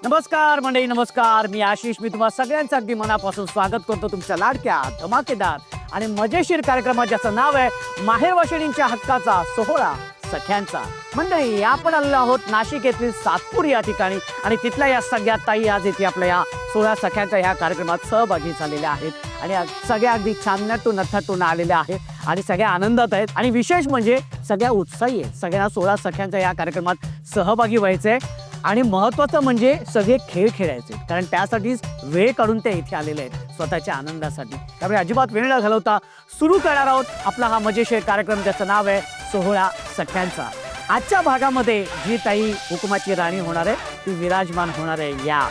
नमस्कार मंडळी, नमस्कार. मी आशिष. मी तुम्हा सगळ्यांचं अगदी मनापासून स्वागत करतो तुमच्या लाडक्या, धमाकेदार आणि मजेशीर कार्यक्रमात, ज्याचं नाव आहे माहेरवाशिणींच्या हक्काचा सोहळा सख्यांचा. मंडळी, आपण आलेलो आहोत नाशिक येथील सातपूर या ठिकाणी आणि तिथल्या या सगळ्या ताई आज इथे आपल्या या सोहळा सख्यांच्या ह्या कार्यक्रमात सहभागी झालेल्या आहेत आणि सगळ्या अगदी छान नटाटून आलेल्या आहेत आणि सगळ्या आनंदात आहेत. आणि विशेष म्हणजे सगळ्या उत्साही आहेत. सगळ्यांना सोहळा सख्यांच्या या कार्यक्रमात सहभागी व्हायचंय आणि महत्त्वाचं म्हणजे सगळे खेळ खेळायचे, कारण त्यासाठीच वेळ काढून ते इथे आलेले आहेत स्वतःच्या आनंदासाठी. त्यामुळे अजिबात वेळ न घालवता सुरू करणार आहोत आपला हा मजेशीर कार्यक्रम, ज्याचं नाव आहे सोहळा सख्यांचा. आजच्या भागामध्ये जी ताई हुकुमाची राणी होणार आहे ती विराजमान होणार आहे या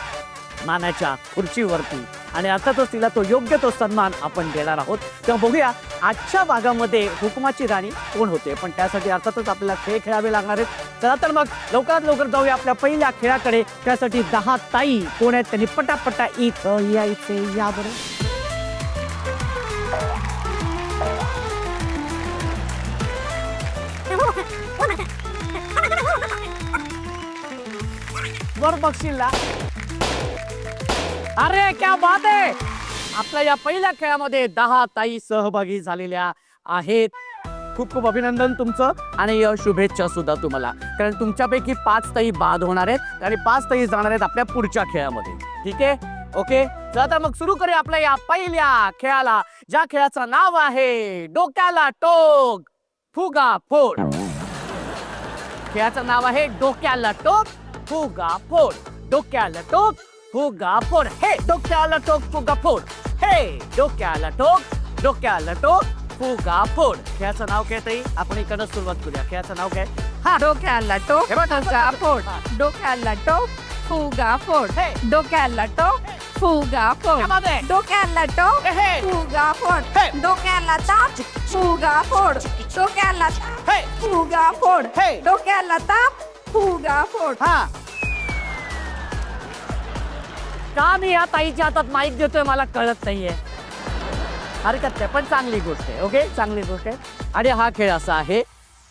मानाच्या खुर्चीवरती आणि अर्थातच तिला तो योग्य तो सन्मान आपण देणार आहोत. तेव्हा बघूया आजच्या भागामध्ये हुकुमाची राणी कोण होते. पण त्यासाठी अर्थातच आपल्याला खेळ खेळावे लागणार आहेत. चला तर मग लवकरात लवकर जाऊया आपल्या पहिल्या खेळाकडे. त्यासाठी 10 ताई कोण आहेत त्यांनी पटापटा इथं यायचे. या बरं. वर बघशील. अरे क्या बात आहे. आपल्या या पहिल्या खेळामध्ये 10 ताई सहभागी झालेल्या आहेत. खूप खूप अभिनंदन तुमचं आणि शुभेच्छा सुद्धा तुम्हाला, कारण तुमच्यापैकी 5 ताई बाद होणार आहेत आणि 5 ताई जाणार आहेत आपल्या पुढच्या खेळामध्ये. ठीक आहे, ओके. चला तर मग सुरू करूया आपल्या या पहिल्या खेळाला, ज्या खेळाचं नाव आहे डोक्याला टोक फुगा फोड. खेळाचं नाव आहे डोक्याला टोक फुगा फोड. डोक्याला टोक फुगा फोड. हे डोक्याला टोक फुगा फोड. हे डोक्याला टोक फुगा फोड. खेळाचं नाव काय ताई? आपण इकडनं सुरुवात करूया. खेळाचं नाव काय? हा, डोक्याला टोक फुगा फोड. डोक्याला टोक फुगा फोड. डोक्याला टोक फुगा फोड. डोक्याला टोक फुगा फोड. डोक्याला ताप फुगा फोड. डोक्याला फुगा फोड. डोक्याला ताप फुगा फोड. हा, का मी या ताईच्या हातात माईक देतोय मला कळत नाहीये. हरकत नाही, पण चांगली गोष्ट आहे. ओके, चांगली गोष्ट आहे. आणि हा खेळ असा आहे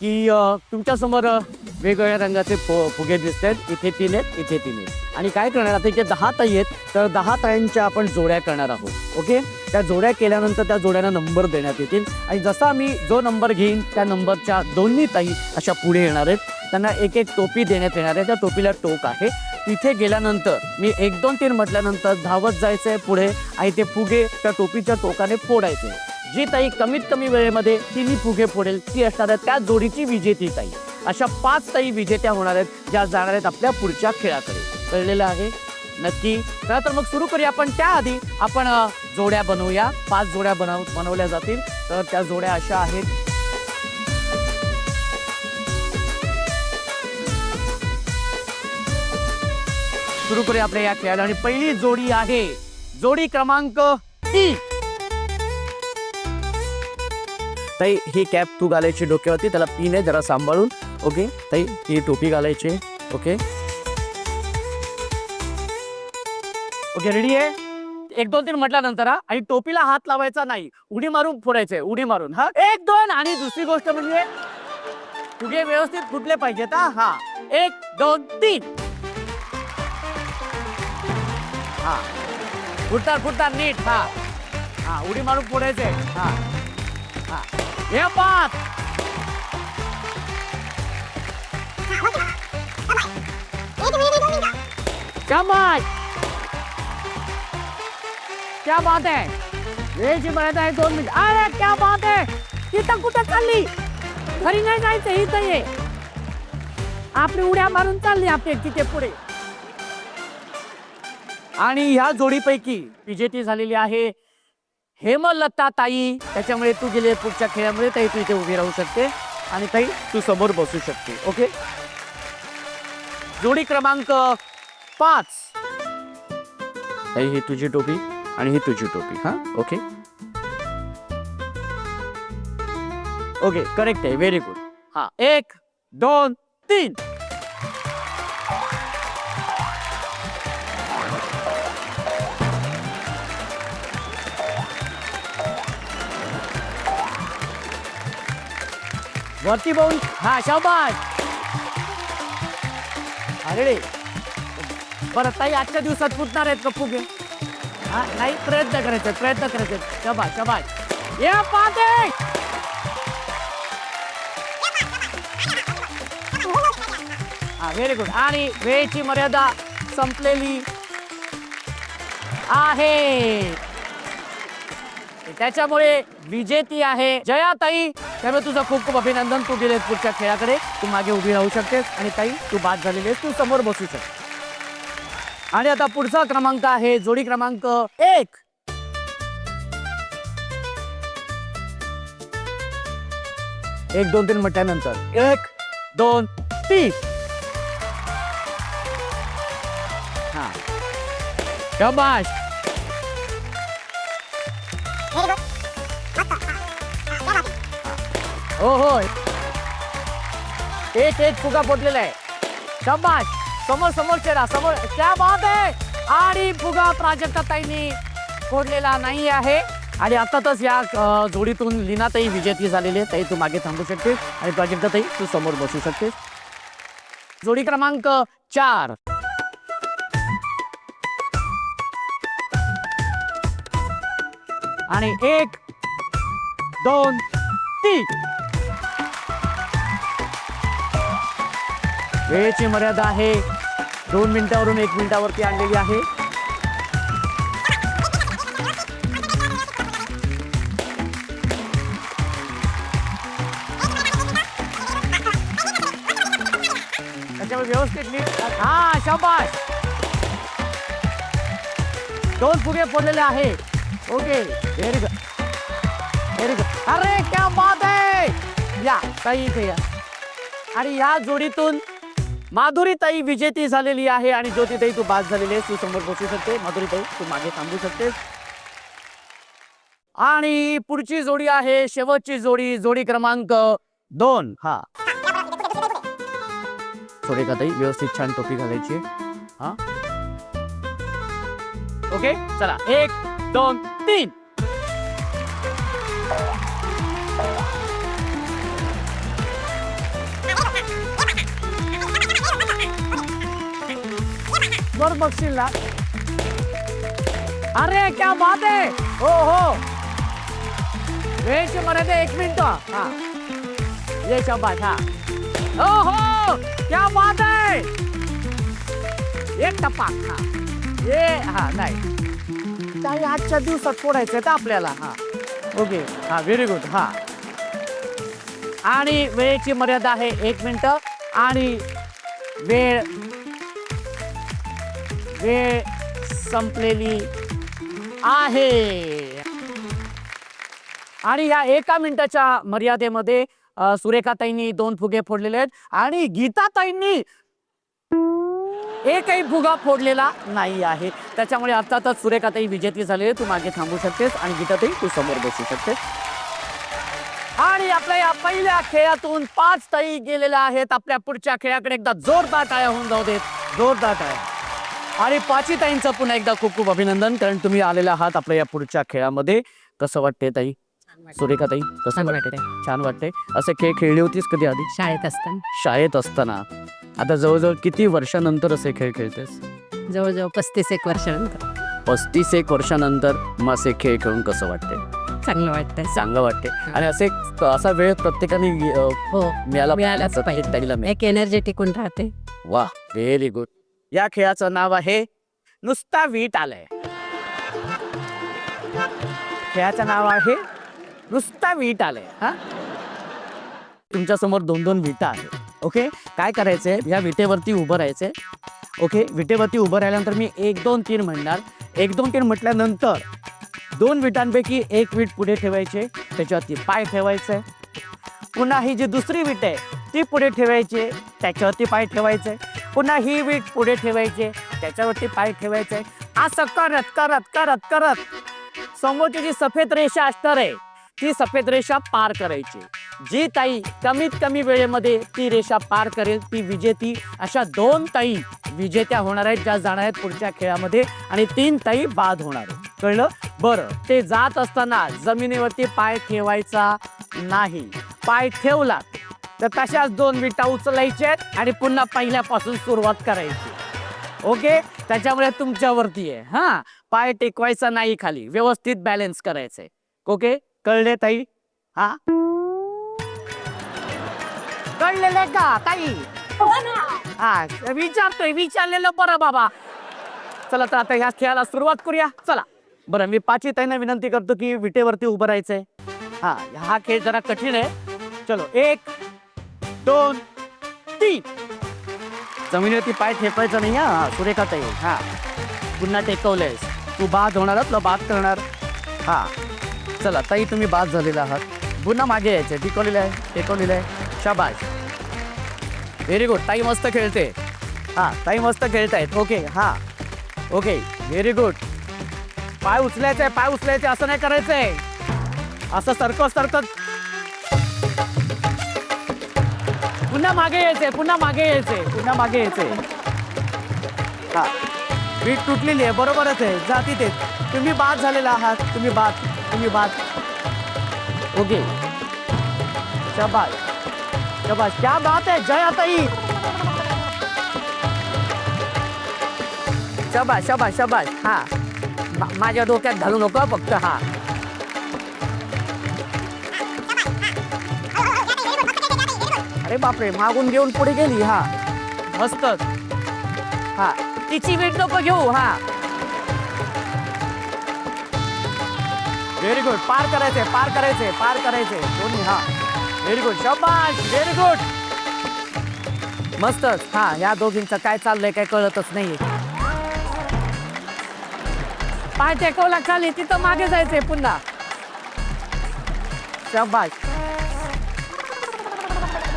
की तुमच्या समोर वेगवेगळ्या रंगाचे फुगे दिसत आहेत. इथे 3 आहेत, इथे 3 आहेत. आणि काय करणार आता, इथे 10 ताई आहेत, तर 10 ताईंच्या आपण जोड्या करणार आहोत. ओके, त्या जोड्या केल्यानंतर त्या जोड्यांना नंबर देण्यात येतील आणि जसा मी जो नंबर घेईन त्या नंबरच्या दोन्ही ताई अशा पुढे येणार आहेत. त्यांना एक एक टोपी देण्यात येणार आहे. त्या टोपीला टोक आहे. तिथे गेल्यानंतर मी 1 2 3 म्हटल्यानंतर धावत जायचंय पुढे आणि ते फुगे त्या टोपीच्या टोकाने फोडायचे. जी ताई कमीत कमी वेळेमध्ये 3 फुगे फोडेल ती असणार आहे त्या जोडीची विजेती ताई. अशा 5 ताई विजेत्या होणार आहेत, ज्या जाणार आहेत आपल्या पुढच्या खेळाकडे. कळलेलं आहे नक्की? चला तर मग सुरू करूया. पण त्याआधी आपण जोड्या बनवूया. 5 जोड्या बनवल्या जातील. तर त्या जोड्या अशा आहेत. सुरू करूया आपल्या या खेळाला आणि पहिली जोडी आहे जोडी क्रमांक 3. ताई, ही कॅप तू घालायची डोक्यावरती, त्याला पिन आहे, जरा सांभाळून. ओके ताई, ही टोपी घालायची. ओके ओके, रेडी आहे? 1 2 3 म्हटल्यानंतर हा, आणि टोपीला हात लावायचा नाही, उडी मारून फोडायचंय. उडी मारून. हा, 1 2. आणि दुसरी गोष्ट म्हणजे फुगे व्यवस्थित फुटले पाहिजेत. हा, 1 2 3. हा, फुटतात नीट. हा हा, उडी मारून फोडायचे. हा हा, हे पाच. क्या बात है. वेळेची मर्यादा आहे 2 मिनिट. अरे क्या बात है. तिथं कुठं चालली? घरी नाही जायचं, इथं ये. आपली उड्या मारून चालली आपली तिथे पुढे. आणि ह्या जोडीपैकी विजेती झालेली आहे हेमलता ताई. त्याच्यामुळे तू गेले पुढच्या खेळामध्ये ताई, तू इथे उभी राहू शकते आणि ताई तू समोर बसू शकते. ओके, जोडी क्रमांक 5. ताई, ही तुझी टोपी आणि ही तुझी टोपी. हा, ओके ओके, करेक्ट आहे. Very good. हा, 1 2 3. वरती बघून. हा, शाबास. अरे बरं ताई, आजच्या दिवसात फुटणार आहेत का फुगे? हा, नाही, प्रयत्न करायचे. शबाश शबाश, या पाहते. हा, व्हेरी गुड. आणि वेळेची मर्यादा संपलेली आहे, त्याच्यामुळे विजेती आहे जयाताई. त्यामुळे तुझं खूप खूप अभिनंदन. तू गेलेस पुढच्या खेळाकडे. तू मागे उभी राहू शकतेस. आणि ताई, तू बाद झालेली आहेस, तू समोर बसू शकते. आणि आता पुढचा क्रमांक आहे जोडी क्रमांक 1. एक दोन तीन म्हटल्यानंतर 1 2 3. हा, शाबाश. हो हो, एक फुगा फुटलेला आहे. शाबाश. समोर चेहरा समोर, क्या बात आहे. आणि फुगा प्राजक्ताताईंनी फोडलेला नाही आहे. आणि आताच या जोडीतून लीनाताई विजेती झालेली आहे. ताई, तू मागे थांबू शकतेस. आणि प्राजक्ताताई, तू समोर बसू शकतेस. जोडी क्रमांक 4. आणि 1 2 3. वेळेची मर्यादा आहे 2 मिनिटावरून 1 मिनिटावरती आणलेली आहे. त्याच्यामुळे व्यवस्थित नीट. हा, शाबाश. 2 फुगे फोडलेले आहे. Okay, very good. अरे क्या बात आहे. या ताई, इथे या. आणि या जोडीतून माधुरीताई विजेती झालेली आहे. आणि ज्योतिताई, तू बाद झालेली आहेस. तू समोर बसू शकते. माधुरीताई, तू मागे थांबू शकतेस. आणि पुढची जोडी आहे शेवटची जोडी क्रमांक 2. हा, ताई, व्यवस्थित छान टोपी घालायची. हा, ओके, चला. 1 2 3. वर बघशील ना. अरे क्या बात आहे. हो हो, वेळेची मर्यादा 1 मिनिट. हा, ये शाबाश. हा, हो हो, क्या बात आहे. एक टप्पा. हा, ये. हा, नाही, काही आजच्या दिवसात फोडायचं तर आपल्याला. हा, ओके. हा, व्हेरी गुड. हा, आणि वेळेची मर्यादा आहे 1 मिनिट. आणि वेळ संपलेली आहे. आणि या 1 मिनिटाच्या मर्यादेमध्ये सुरेखाताईंनी 2 फुगे फोडलेले आहेत. आणि गीताताईंनी एकही फुगा फोडलेला नाही आहे. त्याच्यामुळे अर्थातच सुरेखाताई विजेती झालेली. तू मागे थांबू शकतेस. आणि गीताताई, तू समोर बसू शकतेस. आणि आपल्या या पहिल्या खेळातून 5 ताई गेलेल्या आहेत. आपल्या पुढच्या खेळाकडे एकदा जोरदार टाळ्या होऊन जाऊ देत. जोरदार टाळ्या. आणि 5 ताईंचं पुन्हा एकदा खूप खूप अभिनंदन, कारण तुम्ही आलेला आहात आपल्या या पुढच्या खेळामध्ये. कसं वाटते ताई? सुरेखाताई, कसं वाटते? छान वाटते. असे खेळ खेळली होतीस कधी आधी? शाळेत असताना. आता जवळजवळ किती वर्षानंतर असे खेळ खेळतेस? जवळजवळ 35 वर्षानंतर. 35 वर्षानंतर मग असे खेळ खेळून कसं वाटते? चांगलं वाटते. आणि असा वेळ प्रत्येकाने मिळालाच पाहिजे. ताईला एक एनर्जी टिकून राहते. वा, व्हेरी गुड. या खेळाचं नाव आहे नुसता वीट आलंय. खेळाचं नाव आहे नुसता वीट आलंय. हा, तुमच्या समोर 2-2 विटा आहेत. ओके, काय करायचंय, या विटेवरती उभं राहायचंय. ओके, विटेवरती उभं राहिल्यानंतर मी 1 2 3 म्हणणार. 1 2 3 म्हटल्यानंतर 2 विटांपैकी 1 वीट पुढे ठेवायचे, त्याच्यावरती पाय ठेवायचे. पुन्हा ही जी दुसरी वीट आहे ती पुढे ठेवायची, त्याच्यावरती पाय ठेवायचे. पुन्हा ही वीट पुढे ठेवायचे, त्याच्यावरती पाय ठेवायचे. असं करत करत करत करत समोरची जी सफेद रेषा असणार आहे ती सफेद रेषा पार करायची. जी ताई कमीत कमी वेळेमध्ये ती रेषा पार करेल ती विजेती. अशा 2 ताई विजेत्या होणार आहेत, ज्या जाणार आहेत पुढच्या खेळामध्ये. आणि 3 ताई बाद होणार आहेत. कळलं? बरं, ते जात असताना जमिनीवरती पाय ठेवायचा नाही. पाय ठेवला तर तशाच 2 विटा उचलायच्या आणि पुन्हा पहिल्यापासून सुरुवात करायची. ओके, त्याच्यामुळे तुमच्यावरती आहे. हा, पाय टेकवायचा नाही खाली, व्यवस्थित बॅलन्स करायचंय. ओके, कळले ताई? हा, कळलेलं का ताई? हा, विचारलेलं बरं बाबा. चला तर आता ह्या खेळाला सुरुवात करूया. चला बरं, मी पाची ताईंना विनंती करतो की विटेवरती उभं राहायचंय. हा खेळ जरा कठीण आहे. चलो, 1 2 3. जमिनीवरती पाय ठेपायचा नाही. हा, सुरेखा ताई. हा, पुन्हा टेकवलंयस तू, बाद होणार, तुला बाद करणार. हा, चला ताई, तुम्ही बाद झालेला आहात. पुन्हा मागे यायचे. टिकवलेलं आहे. शाबाश, व्हेरी गुड. ताई मस्त खेळते. हा, ताई मस्त खेळतायत. ओके, हा, ओके, व्हेरी गुड. पाय उचलायचे, असं नाही करायचंय. असं सरकत पुन्हा मागे यायचे. हा, वीट तुटलेली आहे, बरोबरच आहे. जा तिथे. तुम्ही बाद झालेला आहात. तुम्ही बाद. ओके, शाबाश. क्या बात आहे जया ताई. शाबाश. हा, माझ्या डोक्यात घालू नको फक्त. हा, अरे बापरे, मागून घेऊन पुढे गेली. हा, मस्तच. हा, तिची वेट नको घेऊ. हा, व्हेरी गुड. पार करायचे दोन्ही. हा, व्हेरी गुड. शाबाश, व्हेरी गुड. मस्तच. हा, या दोघींचं काय चाललंय काय कळतच नाही. पाय टेकवला खाली, तिथं मागे जायचंय पुन्हा. शाबाश.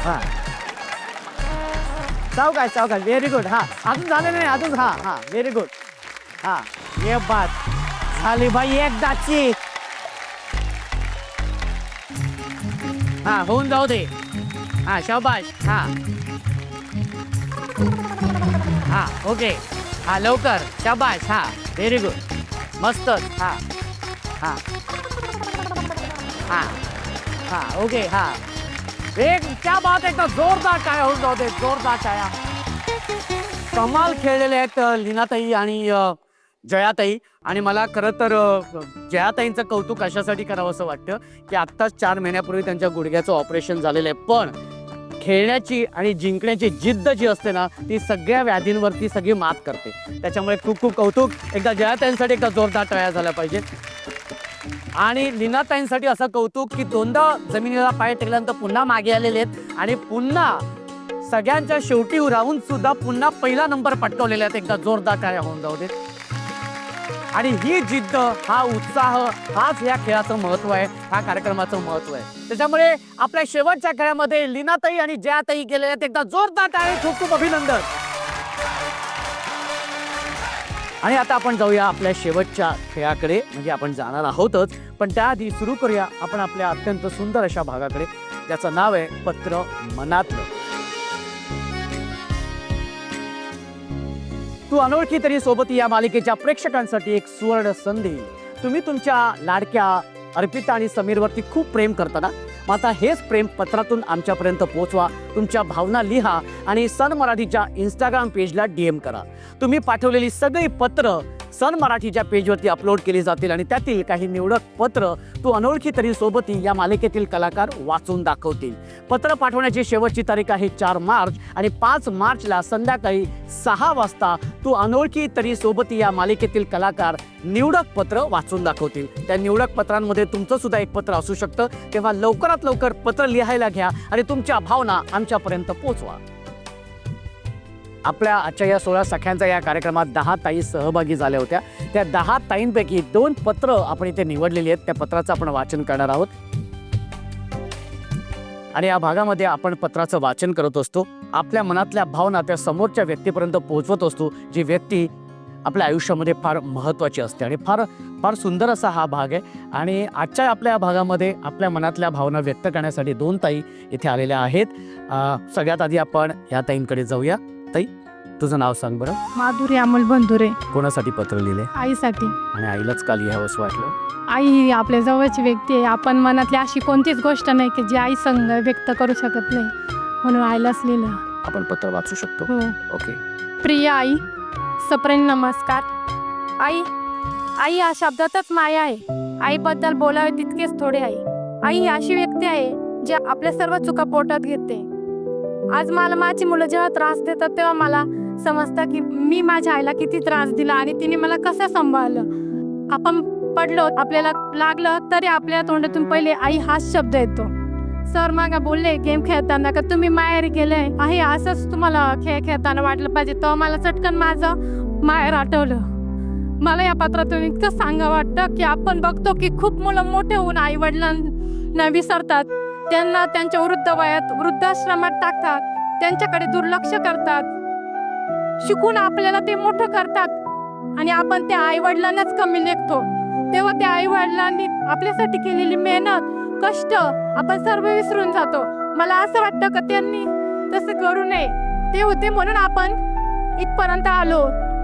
हा, सावकाश. Very good. हा, अजून झालं नाही. अजून. हा, व्हेरी गुड. हा, ये बात झाली बाई एकदाची. हा, होऊन जाऊ दे. हा, शाबाश. हा, ओके. हा, लवकर. शाबाश. हा, व्हेरी गुड. मस्तच. हा, ओके. हा, एक क्या बात आहे. जोरदार टाळ्या होऊन जाऊ दे. जोरदार टाळ्या. कमाल खेळलेले आहेत लीनाताई आणि जयाताई. आणि मला खरं तर जयाताईंचं कौतुक अशासाठी करावं असं वाटतं की आत्ताच 4 महिन्यापूर्वी त्यांच्या गुडघ्याचं ऑपरेशन झालेलं आहे, पण खेळण्याची आणि जिंकण्याची जिद्द जी असते ना, ती सगळ्या व्याधींवरती सगळी मात करते. त्याच्यामुळे खूप कौतुक. एकदा जयाताईंसाठी एकदा जोरदार टाळ्या झाल्या पाहिजे. आणि लीनाताईंसाठी असं कौतुक की 2दा जमिनीला पाय टेकल्यानंतर पुन्हा मागे आलेले आहेत आणि पुन्हा सगळ्यांच्या शेवटी राहून सुद्धा पुन्हा पहिला नंबर पटकवलेला आहेत. एकदा जोरदार टाळ्या होऊन जाऊ देत. आणि ही जिद्द, हा उत्साह, हाच या खेळाचं महत्व आहे, हा कार्यक्रमाचं महत्व आहे. त्याच्यामुळे आपल्या शेवटच्या खेळामध्ये लीनाताई आणि जयाताई गेले आहेत. एकदा जोरदार टाळ्या. खूप अभिनंदन. आणि आता आपण जाऊया आपल्या शेवटच्या खेळाकडे, म्हणजे आपण जाणार आहोतच, पण त्याआधी सुरू करूया आपण आपल्या अत्यंत सुंदर अशा भागाकडे, ज्याचं नाव आहे पत्र मनातलं. तू अनोळखी तरी सोबती या मालिकेच्या प्रेक्षकांसाठी एक सुवर्ण संधी. तुम्ही तुमच्या लाडक्या अर्पिता आणि समीरवरती खूप प्रेम करता ना, मग आता हेच प्रेम पत्रातून आमच्यापर्यंत पोहोचवा. तुमच्या भावना लिहा आणि सन मराठीच्या इंस्टाग्राम पेजला DM करा. तुम्ही पाठवलेली सगळी पत्र सन मराठीच्या पेजवरती अपलोड केली जातील आणि त्यातील काही निवडक पत्र तू अनोळखी तरी सोबती या मालिकेतील कलाकार वाचून दाखवतील. पत्र पाठवण्याची शेवटची तारीख आहे 4 मार्च आणि 5 मार्चला संध्याकाळी 6 वाजता तू अनोळखी तरी सोबती या मालिकेतील कलाकार निवडक पत्र वाचून दाखवतील. त्या निवडक पत्रांमध्ये तुमचं सुद्धा एक पत्र असू शकतं. तेव्हा लवकरात लवकर पत्र लिहायला घ्या आणि तुमच्या भावना आमच्यापर्यंत पोहोचवा. आपल्या आजच्या या 16 सख्यांचा या कार्यक्रमात 10 ताई सहभागी झाल्या होत्या. त्या 10 ताईंपैकी 2 पत्र आपण इथे निवडलेली आहेत. त्या पत्राचं आपण वाचन करणार आहोत आणि या भागामध्ये आपण पत्राचं वाचन करत असतो. आपल्या मनातल्या भावना त्या समोरच्या व्यक्तीपर्यंत पोहोचवत असतो, जी व्यक्ती आपल्या आयुष्यामध्ये फार महत्त्वाची असते. आणि फार सुंदर असा हा भाग आहे. आणि आजच्या आपल्या भागामध्ये आपल्या मनातल्या भावना व्यक्त करण्यासाठी 2 ताई इथे आलेल्या आहेत. सगळ्यात आधी आपण ह्या ताईंकडे जाऊया. ताई, तुझं नाव सांग बरं. माधुरी अमोल बंधुरे. कोणासाठी पत्र लिहिले? आईसाठी. आणि आईलाच का लिहावंसं वाटलं? आई ही आपल्या जवळची व्यक्ती आहे. आपण मनातली अशी कोणतीच गोष्ट नाही की जी आई संग व्यक्त करू शकत नाही, म्हणून आईलाच लिहिलं. आपण पत्र वाचू शकतो? हो. ओके. प्रिय आई, सप्रेम नमस्कार. आई आई या शब्दातच माया आहे. आईबद्दल बोलावे तितकेच थोडे आहे. आई ही अशी व्यक्ती आहे जी आपल्या सर्व चुका पोटात घेते. आज मला माझी मुलं जेव्हा त्रास देतात तेव्हा मला समजतं की मी माझ्या आईला किती त्रास दिला आणि तिने मला कसं सांभाळलं. आपण पडलो, आपल्याला लागलं तरी आपल्या तोंडातून पहिले आई हाच शब्द येतो. सर मागा बोलले गेम खेळताना का तुम्ही माहेरी गेले आहे, असंच तुम्हाला खेळ खेळताना वाटलं पाहिजे. तेव्हा मला चटकन माझं माहेर आठवलं. मला या पत्रातून इतकं सांगा वाटतं की आपण बघतो की खूप मुलं मोठे होऊन आई वडिलांना विसरतात. त्यांना त्यांच्या वृद्ध वयात वृद्धाश्रमात टाकतात, त्यांच्याकडे दुर्लक्ष करतात. शिकून आपल्याला ते मोठं करतात आणि आपण त्या आई वडिलांनाच कमी लेखतो. तेव्हा त्या आई वडिलांनी आपल्यासाठी केलेली मेहनत, कष्ट आपण सर्व विसरून जातो. मला असं वाटतं का त्यांनी तसं करू नये. ते होते म्हणून आपण इथपर्यंत आलो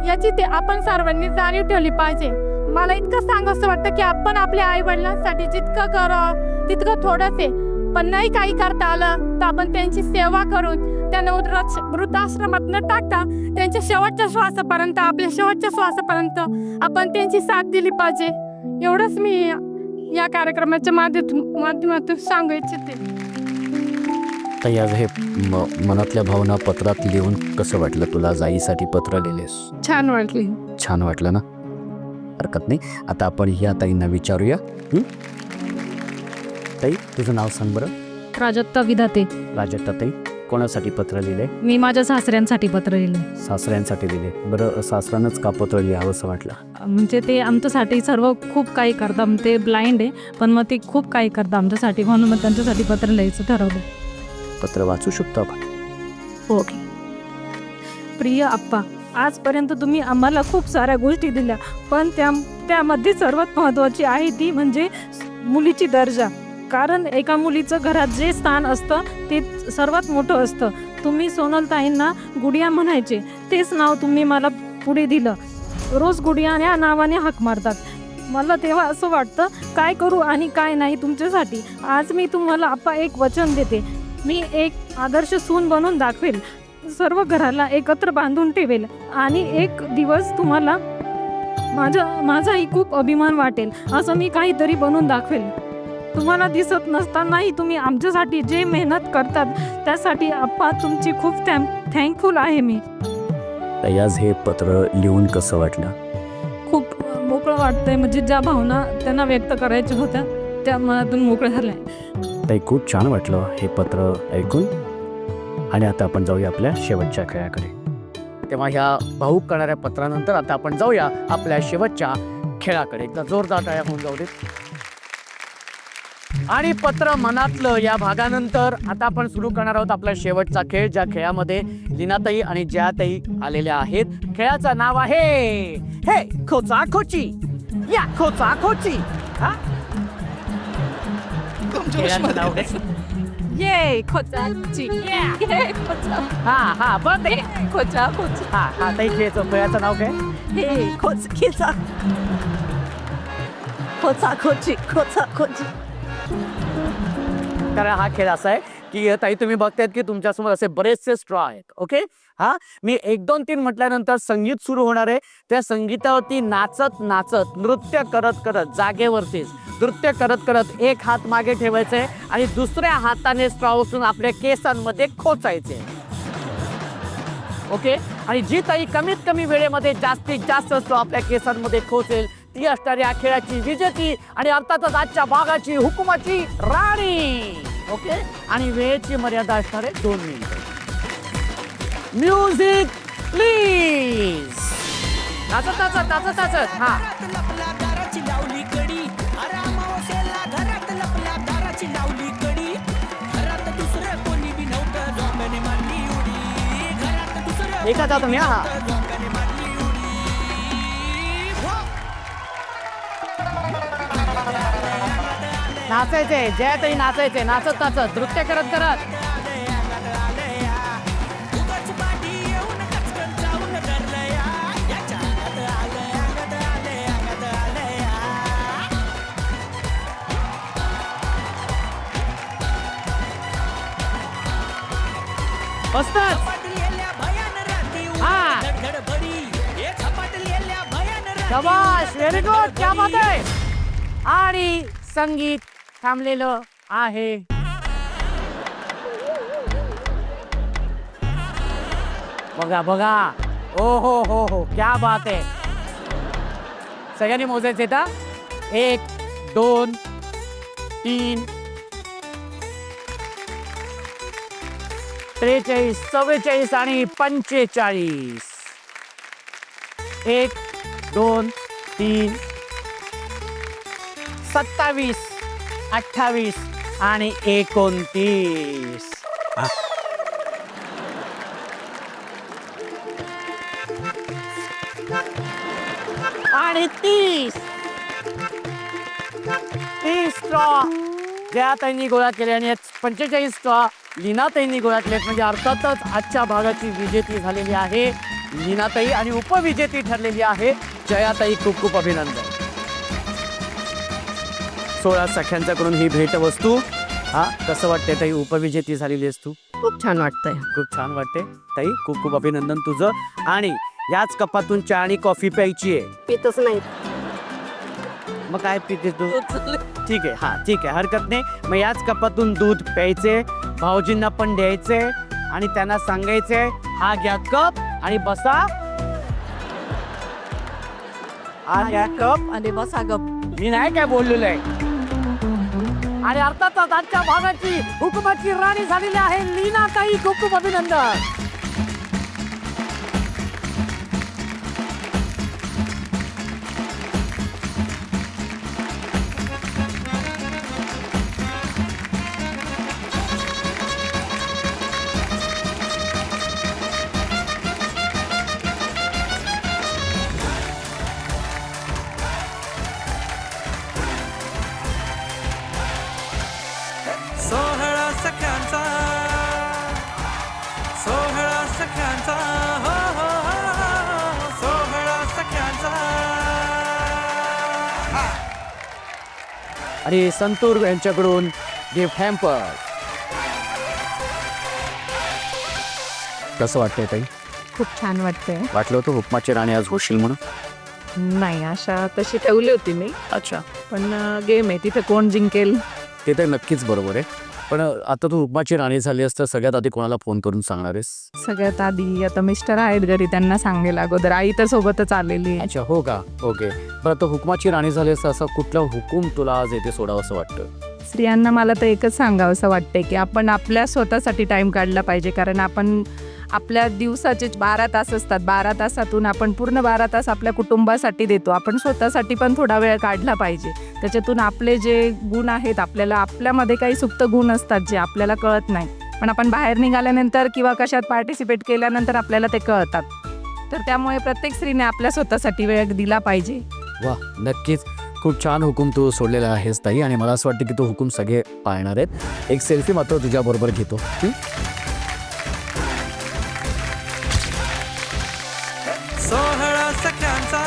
याची ते आपण सर्वांनी जाणीव ठेवली पाहिजे. मला इतकं सांगावंसं वाटतं की आपण आपल्या आई वडिलांसाठी जितकं करावं तितकं थोडंच आहे. पण नाही काही करता आलं तर आपण त्यांची सेवा करून त्यांना वृद्धाश्रमात न टाकता त्यांच्या शेवटच्या श्वासापर्यंत, आपल्या शेवटच्या श्वासापर्यंत आपण त्यांची साथ दिली पाहिजे. एवढंच मी या कार्यक्रमाच्या माध्यमातून सांगू इच्छिते. ताई, आज हे मनातल्या भावना पत्रात लिहून कसं वाटलं तुला? आईसाठी पत्र लिहिलेस, छान वाटली. छान वाटलं ना? हरकत नाही. आता आपण या ताईंना विचारूया. ताई, तुझं नाव सांग बरं. प्राजक्ता विधाते. प्राजक्ता ताई, कोणासाठी पत्र लिहिले? मी माझ्या सासऱ्यांसाठी पत्र लिहिले. सासऱ्यांसाठी लिहिले. बरं, सासऱ्यानंच का पत्र लिहावं असं वाटलं? म्हणजे ते आमच्यासाठी सर्व खूप काही करतात. ते ब्लाइंड आहे पण मग ते खूप काही करतात आमच्यासाठी, म्हणून मग त्यांच्यासाठी पत्र लिहायचं ठरवलं. पत्र वाचू शकतो आपण? ओके. प्रिय आप्पा, आजपर्यंत तुम्ही आम्हाला खूप साऱ्या गोष्टी दिल्या, पण त्यामध्ये सर्वात महत्त्वाची आहे ती म्हणजे मुलीची दर्जा. कारण एका मुलीचं घरात जे स्थान असतं ते सर्वात मोठं असतं. तुम्ही सोनलताईंना गुडिया म्हणायचे, तेच नाव तुम्ही मला पुढे दिलं. रोज गुडिया या नावाने हाक मारतात. मला तेव्हा असं वाटतं काय करू आणि काय नाही तुमच्यासाठी. आज मी तुम्हाला आप्पा एक वचन देते, मी एक आदर्श सून बनवून दाखवेल. सर्व घराला एकत्र बांधून ठेवेल आणि एक दिवस तुम्हाला माझाही खूप अभिमान वाटेल असं मी काहीतरी बनवून दाखवेल. तुम्हाला दिसत नसतानाही तुम्ही आमच्यासाठी जे मेहनत करतात त्यासाठी आप्पा तुमची खूप थँकफुल आहे मी. ताई, आज हे पत्र लिहून कसं वाटलं? खूप मोकळं वाटतंय. म्हणजे ज्या भावना त्यांना व्यक्त करायच्या होत्या त्या मनातून मोकळ्या झाल्या. ताई, खूप छान वाटलं हे पत्र ऐकून. आणि आता आपण जाऊया आपल्या शेवटच्या खेळाकडे. तेव्हा ह्या भाऊक करणाऱ्या पत्रानंतर आता आपण जाऊया आपल्या शेवटच्या खेळाकडे. एकदा जोरदार टाळ्या होऊन जाऊ देत. आणि पत्र मनातलं या भागानंतर आता आपण सुरू करणार आहोत आपला शेवटचा खेळ, ज्या खेळामध्ये लीनाताई आणि जयाताई आलेल्या आहेत. खेळाचं नाव आहे हे खोचा खोची. या खोचा खोची. खेळाचं नाव आहे ये खोचाची. ये खोचा. हा बंद. खोचा खोचा. हा ताई, खेळाचं नाव काय? हे खोचा. खोचा खोची. खोचा खोची. कारण हा खेळ असा आहे की ताई, तुम्ही बघतायत की तुमच्यासमोर असे बरेचसे स्ट्रॉ आहेत. ओके, मी 1 2 3 म्हटल्यानंतर संगीत सुरू होणार आहे. त्या संगीतावरती नाचत नाचत, नृत्य करत करत, जागेवरतीच नृत्य करत करत एक हात मागे ठेवायचे आणि दुसऱ्या हाताने स्ट्रॉ उचलून आपल्या केसांमध्ये खोचायचे. ओके, आणि जी ताई कमीत कमी वेळेमध्ये जास्तीत जास्त स्ट्रॉ आपल्या केसांमध्ये खोचेल ती असणारी या खेळाची विजेती आणि अर्थातच आजच्या भागाची हुकुमाची राणी. ओके, आणि वेळेची मर्यादा असणार आहे 2 मिनिटं. Music please. नाचत नाचत नाचत नाचत. हा, एका जातो मी. हा, नाचायचे जयाताई, नाचायचे नाचत नाचत, नृत्य करत करत. मस्तच. हा, शाबाश, व्हेरी गुड, क्या बात आहे. आणि संगीत थांबलेलं आहे. बघा बघा, ओ हो, क्या बात आहे. सगळ्यांनी मोजायचे का? 1 2 3 43 44 आणि 45. 1 2 3 27 28 आणि 29. आणि 30 स्ट्रॉ जयाताईंनी गोळा केले आणि 45 स्ट्रॉ लीनाताईंनी गोळा केले. म्हणजे अर्थातच आजच्या भागाची विजेती झालेली आहे लीनाताई आणि उपविजेती ठरलेली आहे जयाताई. खूप खूप अभिनंदन. 16 सख्यांच्याकडून ही भेटवस्तू. हा, कसं वाटतंय ताई, उपविजेती झालेली आहेस तू? खूप छान वाटतंय. खूप छान वाटते ताई, खूप खूप अभिनंदन तुझं. आणि याच कपातून चहा आणि कॉफी प्यायची आहे. पितच नाही. मग काय पिते तू? ठीक आहे, हा ठीक आहे, हरकत नाही. मग याच कपातून दूध प्यायचे, भाऊजींना पण द्यायचे आणि त्यांना सांगायचे हा घ्या कप आणि बसा. हा घ्या कप आणि बसा गप. मी नाही काय बोललेलं आहे. आणि अर्थातच आजच्या भागाची हुकुमाची राणी झालेली आहे लीनाताई. खूप खूप अभिनंदन. सोहळा सख्यांचा, सोहळा सख्यांचा, हो हो हो, सोहळा सख्यांचा. आणि संतूर यांच्याकडून गिफ्ट हॅम्पर. कसं वाटतंय ताई? खूप छान वाटतंय. वाटलं होतं हुकमाची राणी आज होशील म्हणून? नाही, आशा तशी ठेवली होती मी, अच्छा, पण गेम आहे तिथे कोण जिंकेल. ते तर नक्कीच बरोबर आहे. पण आता तू हुकमाची राणी झाली असतं, सगळ्यात आधी कोणाला फोन करून सांगणार आहेस? सगळ्यात आधी आता मिस्टर आहेत घरी, त्यांना सांगेल अगोदर. आई तर सोबतच आलेली आहे. अच्छा, हो का? ओके. बरं, आता हुकमाची राणी झाली असतं, असा कुठला हुकूम तुला आज येथे सोडावं असं वाटतं? स्त्रियांना मला तर एकच सांगावं असं वाटतंय की आपण आपल्या स्वतःसाठी टाइम काढला पाहिजे. कारण आपण आपल्या दिवसाचे 12 तास असतात, 12 तासातून आपण पूर्ण 12 तास आपल्या कुटुंबासाठी देतो. आपण स्वतःसाठी पण थोडा वेळ काढला पाहिजे. त्याच्यातून आपले जे गुण आहेत, आपल्यामध्ये काही सुप्त गुण असतात जे आपल्याला कळत नाही, पण आपण बाहेर निघाल्यानंतर किंवा कशात पार्टिसिपेट केल्यानंतर आपल्याला ते कळतात. तर त्यामुळे प्रत्येक स्त्रीने आपल्या स्वतःसाठी वेळ दिला पाहिजे. वा, नक्कीच खूप छान हुकूम तू सोडलेला आहेस ताई. आणि मला असं वाटतं की तो हुकूम सगळे पाळणार आहेत. एक सेल्फी मात्र तुझ्याबरोबर घेतो. सोहळा सख्यांचा.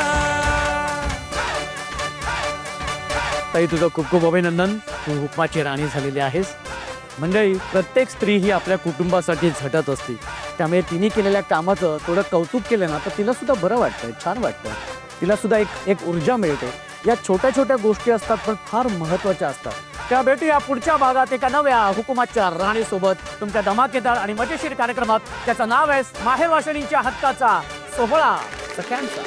ताई, तुझं खूप खूप अभिनंदन. तू हुकमाची राणी झालेली आहेस. मंडळी, प्रत्येक स्त्री ही आपल्या कुटुंबासाठी झटत असते. त्यामुळे तिने केलेल्या कामाचं थोडं कौतुक केलं ना तर तिला सुद्धा बरं वाटतं, छान वाटतं. तिला सुद्धा एक ऊर्जा मिळते. या छोट्या छोट्या गोष्टी असतात पण फार महत्त्वाच्या असतात. त्या भेटूया पुढच्या भागात एका नव्या हुकुमाच्या राणीसोबत तुमच्या धमाकेदार आणि मजेशीर कार्यक्रमात. त्याचं नाव आहे माहेरवाशिणींच्या हक्काचा सोहळा सख्यांचा.